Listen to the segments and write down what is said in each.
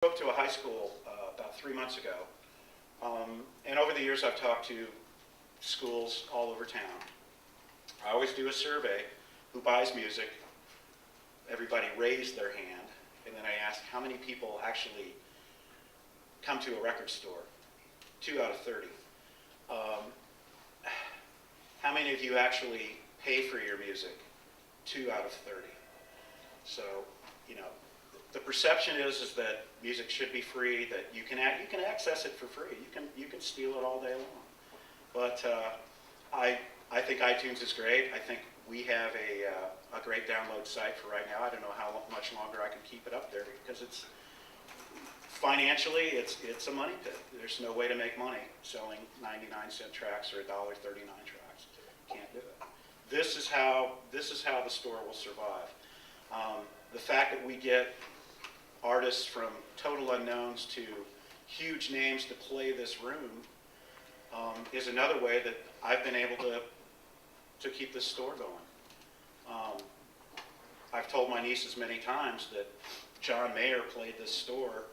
spoke to a high school about 3 months ago, and over the years I've talked to schools all over town. I always do a survey, who buys music. Everybody raised their hand, and then I asked how many people actually come to a record store. 2 out of 30. How many of you actually pay for your music? 2 out of 30. So, you know, the perception is that music should be free, that you can access it for free. You can steal it all day long. But I think iTunes is great. I think we have a great download site for right now. I don't know how much longer I can keep it up there because it's financially it's a money pit. There's no way to make money selling 99-cent tracks or $1.39 tracks. Can't do it. This is how the store will survive. The fact that we get artists from total unknowns to huge names to play this room is another way that I've been able to keep this store going. I've told my nieces many times that John Mayer played this store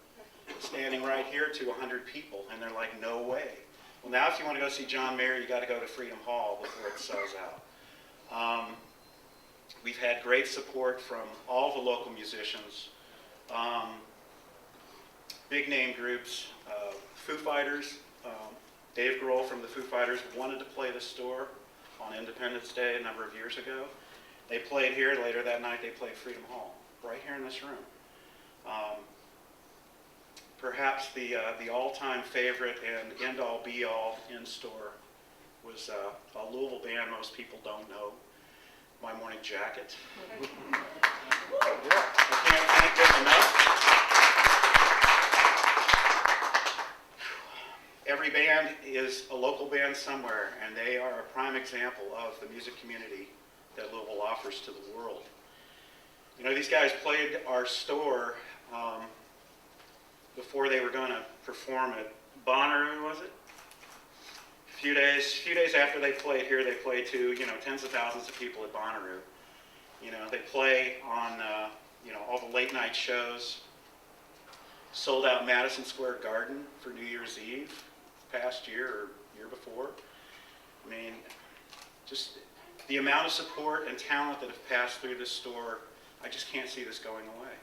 standing right here to 100 people, and they're like, no way. Well, now if you want to go see John Mayer, you got to go to Freedom Hall before it sells out. We've had great support from all the local musicians, big name groups, Foo Fighters. Dave Grohl from the Foo Fighters wanted to play the store on Independence Day a number of years ago. They played here. Later that night they played Freedom Hall, right here in this room. Perhaps the all-time favorite and end-all be-all in-store was a Louisville band most people don't know, My Morning Jacket. I can't thank them enough. Every band is a local band somewhere, and they are a prime example of the music community that Louisville offers to the world. You know, these guys played our store before they were going to perform at Bonnaroo, was it? A few days after they played here, they played to, you know, tens of thousands of people at Bonnaroo. You know, they play on, you know, all the late night shows. Sold out Madison Square Garden for New Year's Eve past year or year before. I mean, just the amount of support and talent that have passed through this store, I just can't see this going away.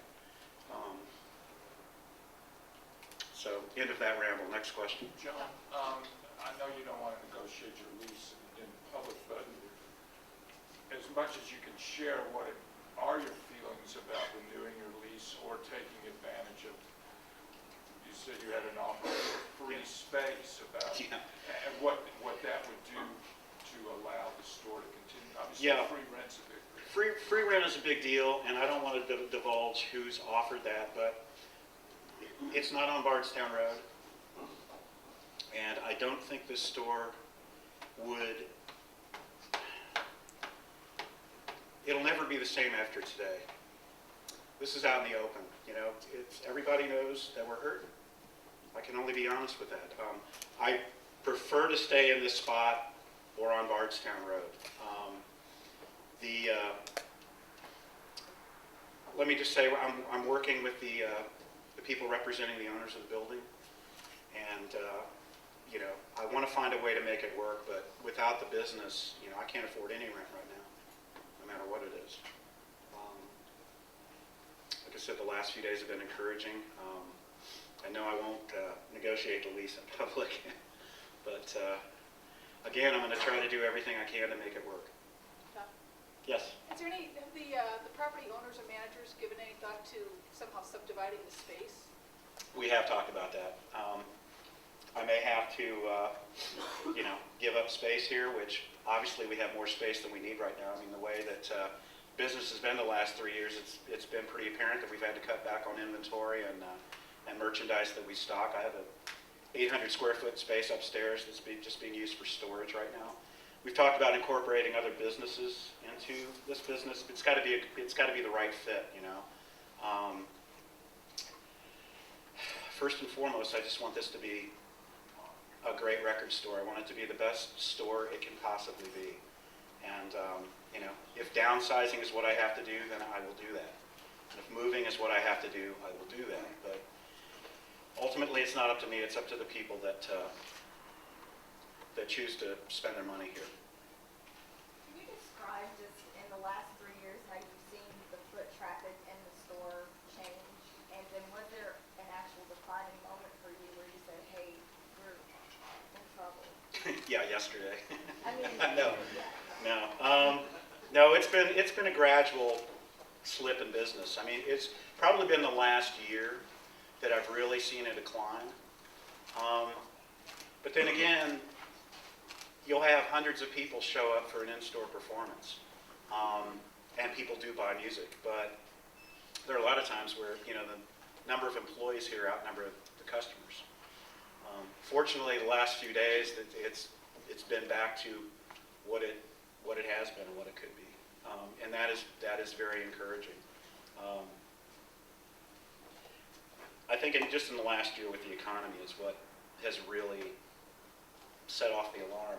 So, end of that ramble. Next question. John, I know you don't want to negotiate your lease in public, but as much as you can share, what are your feelings about renewing your lease or taking advantage of, you said you had an offer for free space, about and what that would do to allow the store to continue? Obviously, free rent's a big deal. Free rent is a big deal, and I don't want to divulge who's offered that, but it's not on Bardstown Road, and I don't think this store would, it'll never be the same after today. This is out in the open, you know, everybody knows that we're hurting. I can only be honest with that. I prefer to stay in this spot or on Bardstown Road. Let me just say, I'm working with the people representing the owners of the building, and you know, I want to find a way to make it work, but without the business, you know, I can't afford any rent right now, no matter what it is. Like I said, the last few days have been encouraging. I know I won't negotiate the lease in public, but again, I'm going to try to do everything I can to make it work. Yes? Is there any, have the property owners or managers given any thought to somehow subdividing the space? We have talked about that. I may have to, you know, give up space here, which obviously we have more space than we need right now. I mean, the way that business has been the last 3 years, it's been pretty apparent that we've had to cut back on inventory and merchandise that we stock. I have a 800 square foot space upstairs that's just being used for storage right now. We've talked about incorporating other businesses into this business. It's got to be the right fit, you know. First and foremost, I just want this to be a great record store. I want it to be the best store it can possibly be. And you know, if downsizing is what I have to do, then I will do that. And if moving is what I have to do, I will do that. But ultimately, it's not up to me, it's up to the people that choose to spend their money here. Can you describe just in the last 3 years how you've seen the foot traffic in the store change? And then was there an actual defining moment for you where you said, hey, we're in trouble? Yeah, yesterday. I mean, No. yeah. No, it's been a gradual slip in business. I mean, it's probably been the last year that I've really seen a decline. But then again, you'll have hundreds of people show up for an in-store performance, and people do buy music. But there are a lot of times where the number of employees here outnumber the customers. Fortunately, the last few days, it's been back to what it has been and what it could be, and that is very encouraging. I think just in the last year with the economy is what has really set off the alarm.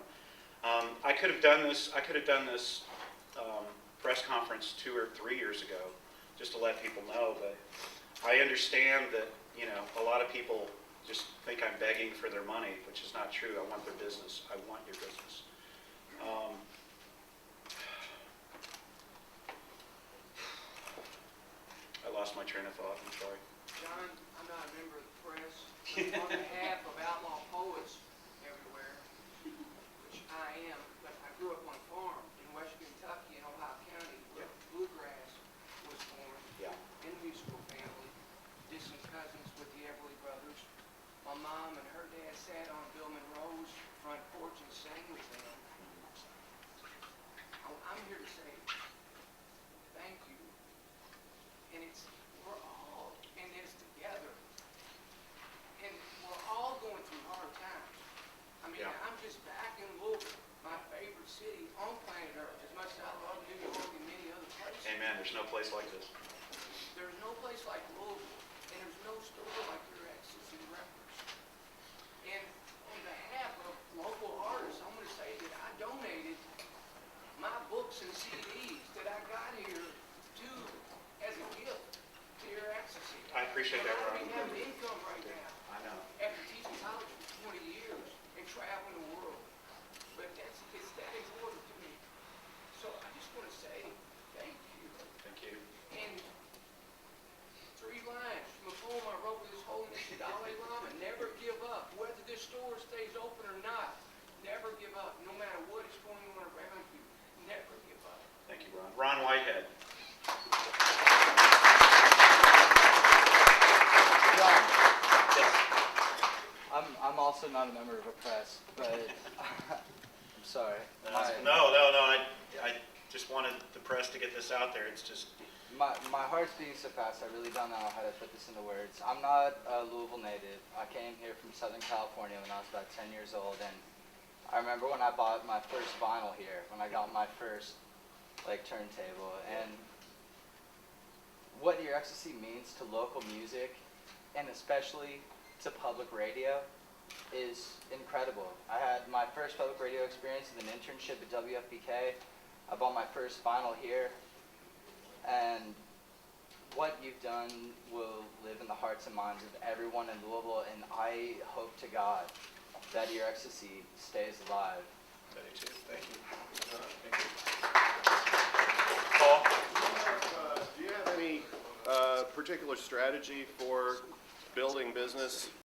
I could have done this press conference 2 or 3 years ago, just to let people know. But I understand that a lot of people just think I'm begging for their money, which is not true. I want their business. I want your business. I lost my train of thought. I'm sorry. John, I'm not a member of the press. On behalf of outlaw poets everywhere, which I am, but I grew up on a farm in western Kentucky in Ohio County where bluegrass was born Yeah. in a musical family. Distant cousins with the Everly Brothers. My mom and her dad sat on Bill Monroe's front porch and sang with them. I'm here to say thank you. And we're all in this together. And we're all going through hard times. I mean, Yeah. I'm just back in Louisville, my favorite city on planet Earth, as much as I love New York and many other places. Amen. There's no place like this. There's no place like Louisville, and there's no store like Ear-X-Tacy Records. And on behalf of local artists, I'm going to say that I donated my books and CDs that I got here as a gift to Ear-X-Tacy. I appreciate that, I Ron. don't even have an income right now I know. after teaching college for 20 years and traveling the world. But it's that important to me. So I just want to say thank you. Thank you. And 3 lines from a poem I wrote with His Holiness the Dalai Lama: never give up. Whether this store stays open or not, never give up. No matter what is going on around you, never give up. Thank you, Ron. Ron Whitehead. John, Yes. I'm also not a member of a press, but I'm sorry. I just wanted the press to get this out there. It's just, My heart's beating so fast, I really don't know how to put this into words. I'm not a Louisville native. I came here from Southern California when I was about 10 years old, and I remember when I bought my first vinyl here, when I got my first turntable, and what Ear-X-Tacy means to local music, and especially to public radio, is incredible. I had my first public radio experience with an internship at WFPK. I bought my first vinyl here, and what you've done will live in the hearts and minds of everyone in Louisville, and I hope to God that Ear-X-Tacy stays alive. I do too. Thank you. Thank you. Paul? Do you have any particular strategy for building business